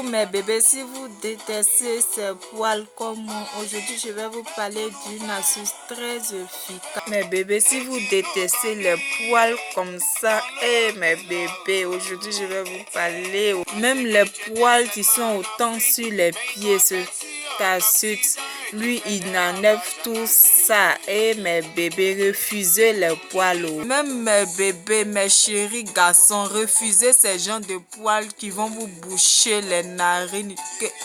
Bonjour mes bébés, si vous détestez ces poils comme moi, aujourd'hui je vais vous parler d'une astuce très efficace. Mes bébés, si vous détestez les poils comme ça, mes bébés, aujourd'hui je vais vous parler même les poils qui sont autant sur les pieds, ce astuce. Lui, il enlève tout ça. Et mes bébés, refusez les poils. Même mes bébés, mes chéris garçons, refusez ces gens de poils qui vont vous boucher les narines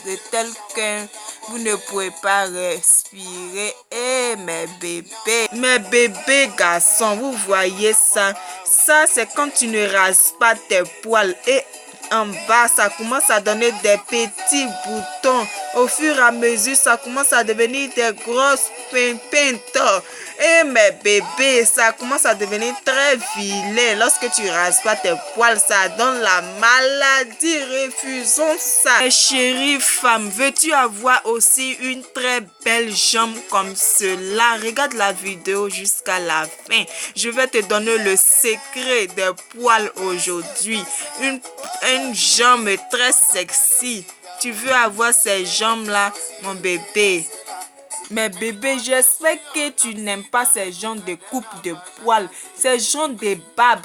de tel que vous ne pouvez pas respirer. Et mes bébés garçons, vous voyez ça? Ça, c'est quand tu ne rases pas tes poils. Et en bas, ça commence à donner des petits boutons. Au fur et à mesure, ça commence à devenir des grosses pintes. Et mes bébés, ça commence à devenir très vilain. Lorsque tu rases pas tes poils, ça donne la maladie. Refusons ça. Mes chéries femmes, veux-tu avoir aussi une très belle jambe comme cela? Regarde la vidéo jusqu'à la fin. Je vais te donner le secret des poils aujourd'hui. Une jambe très sexy. Tu veux avoir ces jambes-là, mon bébé? Mais bébé, j'espère que tu n'aimes pas ces genres de coupe de poils, ces genres de babes.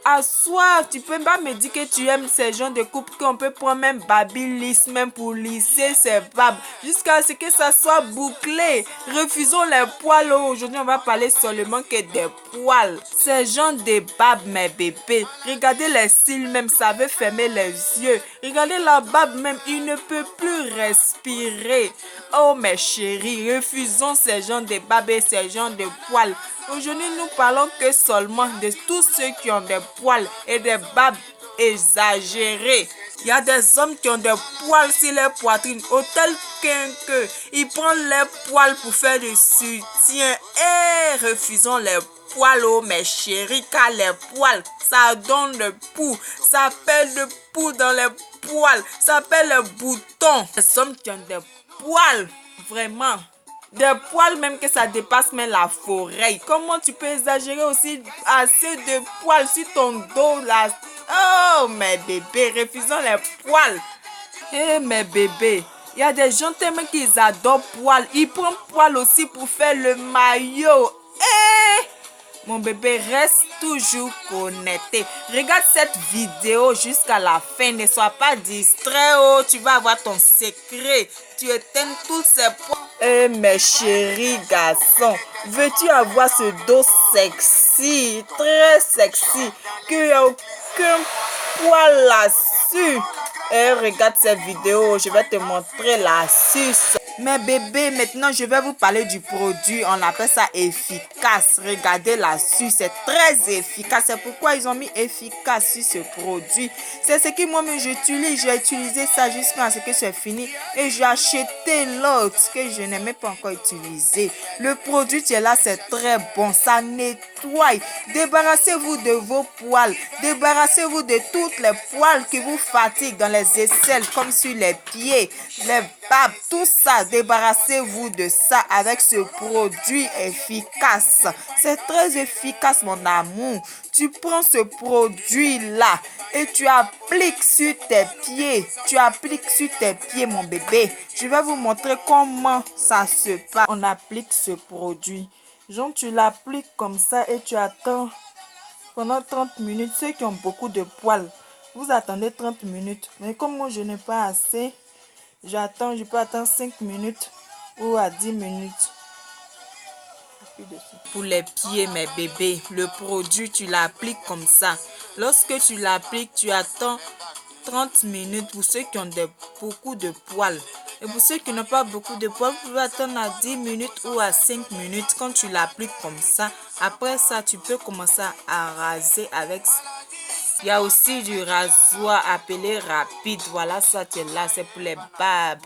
À soi, tu peux pas me dire que tu aimes ces genres de coupe qu'on peut prendre même babyliss, même pour lisser ses babes, jusqu'à ce que ça soit bouclé. Refusons les poils. Aujourd'hui, on va parler seulement que des poils. Ces genres de babes, mes bébés. Regardez les cils même, ça veut fermer les yeux. Regardez la barbe même, il ne peut plus respirer. Oh mes chéris, refusons ces genres de babes et ces genres de poils. Aujourd'hui, nous parlons que seulement de tous ceux qui ont des poils et des babes exagérées. Il y a des hommes qui ont des poils sur leur poitrine, au tel que ils prennent les poils pour faire du soutien. Et refusons les poils, oh mes chéris, car les poils, ça donne le pouls, ça pèle le pouls dans les poils, ça pèle les boutons. Les hommes qui ont des poils, vraiment. Des poils même que ça dépasse même la forêt. Comment tu peux exagérer aussi assez de poils sur ton dos là? Oh mes bébés, refusons les poils. Mes bébés, il y a des gens tellement qu'ils adorent poils. Ils prennent poils aussi pour faire le maillot. Mon bébé, reste toujours connecté. Regarde cette vidéo jusqu'à la fin. Ne sois pas distrait. Oh, tu vas avoir ton secret. Tu éteins tous ces poils. Mes chéris garçons, veux-tu avoir ce dos sexy, très sexy, qu'il n'y a aucun poil là-dessus? Regarde cette vidéo, je vais te montrer l'astuce. Mes bébés, maintenant je vais vous parler du produit. On appelle ça efficace. Regardez l'astuce, c'est très efficace. C'est pourquoi ils ont mis efficace sur ce produit. C'est ce que moi-même j'utilise. J'ai utilisé ça jusqu'à ce que c'est fini. Et j'ai acheté l'autre que je n'aimais pas encore utiliser. Le produit qui est là, c'est très bon. Ça nettoie. Débarrassez-vous de vos poils. Débarrassez-vous de toutes les poils qui vous fatiguent dans les aisselles, comme sur les pieds, les babes, tout ça. Débarrassez-vous de ça avec ce produit efficace. C'est très efficace, mon amour. Tu prends ce produit-là et tu appliques sur tes pieds. Tu appliques sur tes pieds, mon bébé. Je vais vous montrer comment ça se passe. On applique ce produit. Genre, tu l'appliques comme ça et tu attends pendant 30 minutes. Ceux qui ont beaucoup de poils, vous attendez 30 minutes. Mais comme moi, je n'ai pas assez, je peux attendre 5 minutes ou à 10 minutes. Pour les pieds, mes bébés, le produit, tu l'appliques comme ça. Lorsque tu l'appliques, tu attends 30 minutes pour ceux qui ont beaucoup de poils. Et pour ceux qui n'ont pas beaucoup de poils, vous pouvez attendre à 10 minutes ou à 5 minutes quand tu l'appliques comme ça. Après ça, tu peux commencer à raser avec. Il y a aussi du rasoir appelé rapide. Voilà, ça qui est là, c'est pour les barbes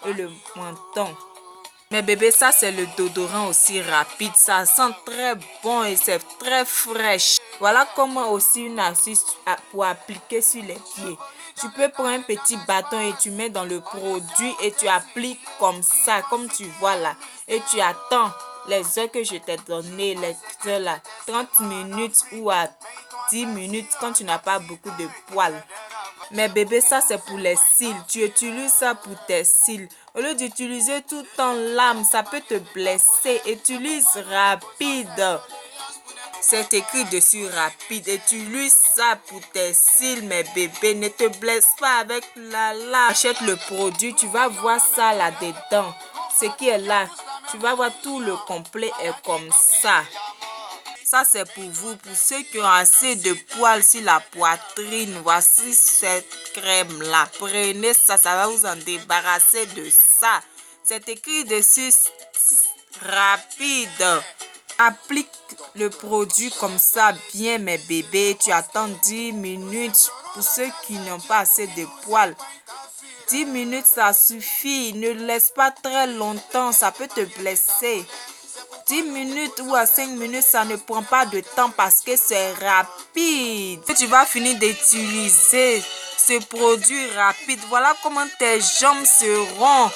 et le menton. Mais bébé, ça c'est le déodorant aussi rapide. Ça sent très bon et c'est très fraîche. Voilà comment aussi une astuce pour appliquer sur les pieds. Tu peux prendre un petit bâton et tu mets dans le produit et tu appliques comme ça, comme tu vois là. Et tu attends les heures que je t'ai donné, les heures là, 30 minutes ou à 10 minutes quand tu n'as pas beaucoup de poils. Mais bébé, ça c'est pour les cils. Tu utilises ça pour tes cils. Au lieu d'utiliser tout en lame, ça peut te blesser. Utilise rapide. C'est écrit dessus rapide. Utilise ça pour tes cils, mes bébés. Ne te blesse pas avec la lame. Achète le produit, tu vas voir ça là-dedans. Ce qui est là, tu vas voir tout le complet est comme ça. Ça c'est pour vous, pour ceux qui ont assez de poils sur la poitrine. Voici cette crème là. Prenez ça, ça va vous en débarrasser de ça. C'est écrit dessus rapide. Applique le produit comme ça bien mes bébés. Tu attends 10 minutes pour ceux qui n'ont pas assez de poils. 10 minutes ça suffit. Ne laisse pas très longtemps, ça peut te blesser. 10 minutes ou à 5 minutes, ça ne prend pas de temps parce que c'est rapide. Tu vas finir d'utiliser ce produit rapide. Voilà comment tes jambes seront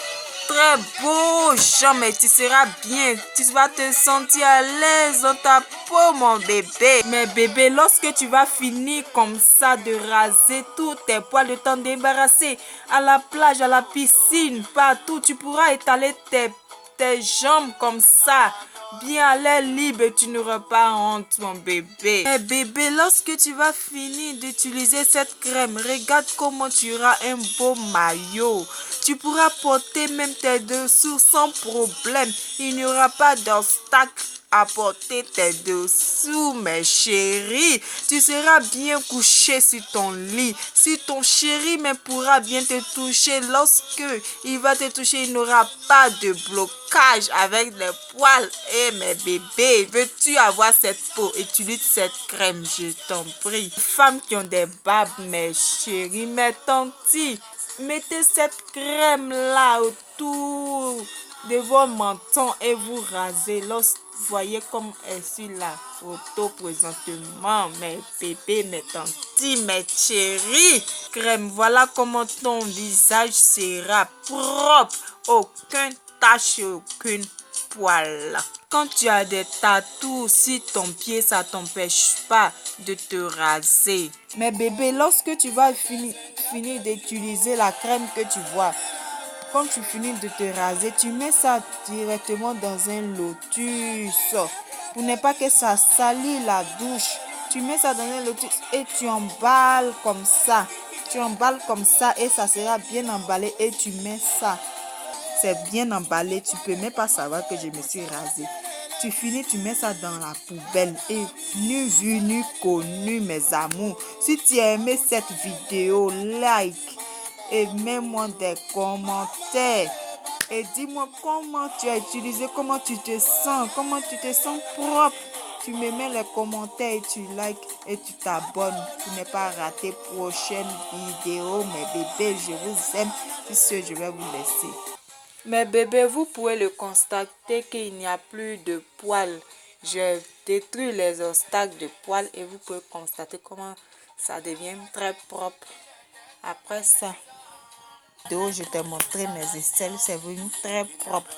très beaux jambes et tu seras bien. Tu vas te sentir à l'aise dans ta peau, mon bébé. Mais bébé, lorsque tu vas finir comme ça de raser tous tes poils, de t'en débarrasser à la plage, à la piscine, partout, tu pourras étaler tes jambes comme ça. Bien à l'air libre, tu n'auras pas honte, mon bébé. Mais bébé, lorsque tu vas finir d'utiliser cette crème, regarde comment tu auras un beau maillot. Tu pourras porter même tes dessous sans problème. Il n'y aura pas d'obstacle à porter tes dessous, mes chéris. Tu seras bien couché sur ton lit. Si ton chéri même pourra bien te toucher, lorsque il va te toucher, il n'aura pas de blocage avec les poils. Eh mes bébés, veux-tu avoir cette peau? Utilise cette crème, je t'en prie. Les femmes qui ont des barbes, mes chéris, mes tantis, mettez cette crème là autour de vos mentons et vous rasez. Lorsque vous voyez comme elle sur la photo présentement, mes bébés, mes tantis, mes chéris, crème, voilà comment ton visage sera propre, aucun tache, aucune poil. Quand tu as des tatous sur ton pied, ça t'empêche pas de te raser. Mais bébé, lorsque tu vas finir d'utiliser la crème que tu vois, quand tu finis de te raser, tu mets ça directement dans un lotus. Pour ne pas que ça salisse la douche, tu mets ça dans un lotus et tu emballes comme ça. Tu emballes comme ça et ça sera bien emballé et tu mets ça. C'est bien emballé, tu peux même pas savoir que je me suis rasée. Tu finis, tu mets ça dans la poubelle et nu vu, nu connu, mes amours. Si tu as aimé cette vidéo, like et mets-moi des commentaires. Et dis-moi comment tu as utilisé, comment tu te sens propre. Tu me mets les commentaires et tu likes et tu t'abonnes pour ne pas rater prochaine vidéo. Mes bébés, je vous aime. Sur ce, je vais vous laisser. Mais bébé, vous pouvez le constater qu'il n'y a plus de poils. Je détruis les obstacles de poils et vous pouvez constater comment ça devient très propre. Après ça, je t'ai montré mes aisselles, c'est venu très propre.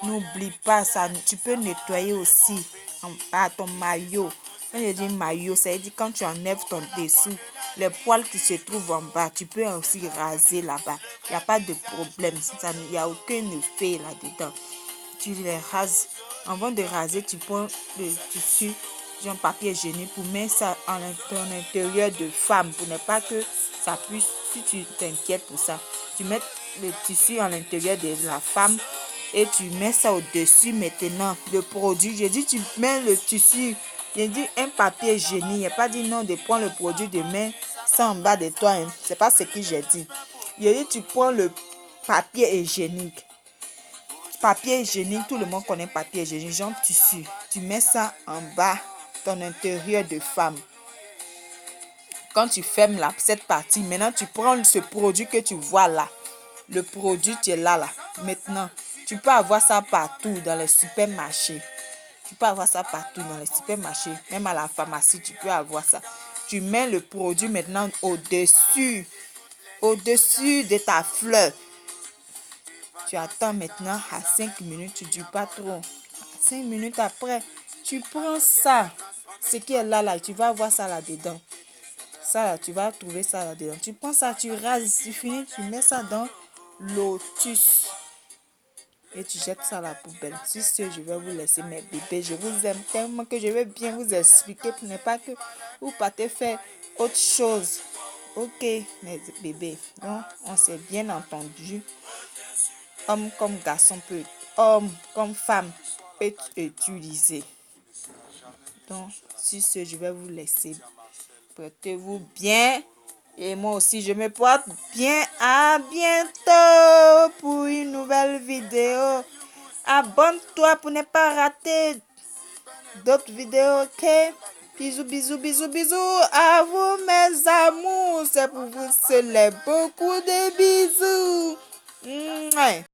N'oublie pas ça, tu peux nettoyer aussi en bas ton maillot. Quand je dis maillot, ça veut dire quand tu enlèves ton dessous, les poils qui se trouvent en bas, tu peux aussi raser là-bas. Il n'y a pas de problème, il n'y a aucun effet là-dedans. Tu les rases. Avant de raser, tu prends le tissu, genre papier hygiénique pour mettre ça en intérieur de femme, pour ne pas que ça puisse, si tu t'inquiètes pour ça, tu mets le tissu à l'intérieur de la femme et tu mets ça au-dessus maintenant. Le produit, j'ai dit tu mets le tissu, j'ai dit un papier hygiénique, il n'y a pas dit non de prendre le produit de mettre ça en bas de toi. Hein. C'est pas ce que j'ai dit. J'ai dit tu prends le papier hygiénique. Papier hygiénique, tout le monde connaît papier hygiénique, genre tissu. Tu mets ça en bas, ton intérieur de femme. Quand tu fermes cette partie, maintenant tu prends ce produit que tu vois là. Le produit, tu es là. Maintenant, tu peux avoir ça partout dans les supermarchés. Tu peux avoir ça partout dans les supermarchés. Même à la pharmacie, tu peux avoir ça. Tu mets le produit maintenant au-dessus de ta fleur. Tu attends maintenant à 5 minutes, tu ne dures pas trop. 5 minutes après, tu prends ça. Ce qui est là, tu vas voir ça là-dedans. ça là, tu vas trouver ça là-dedans. Tu prends ça, tu rases, tu finis, tu mets ça dans Lotus. Et tu jettes ça à la poubelle. Sur ce, je vais vous laisser mes bébés. Je vous aime tellement que je vais bien vous expliquer pour ne pas que vous partez faire autre chose. Ok, mes bébés. Donc, on s'est bien entendu. Homme comme garçon peut, homme comme femme peut utiliser. Donc, sur ce, je vais vous laisser. Portez-vous bien. Et moi aussi, je me porte bien. À bientôt pour une nouvelle vidéo. Abonne-toi pour ne pas rater d'autres vidéos, ok? Bisous, bisous, bisous, bisous. À vous, mes amours. C'est pour vous, c'est beaucoup de bisous. Mouais.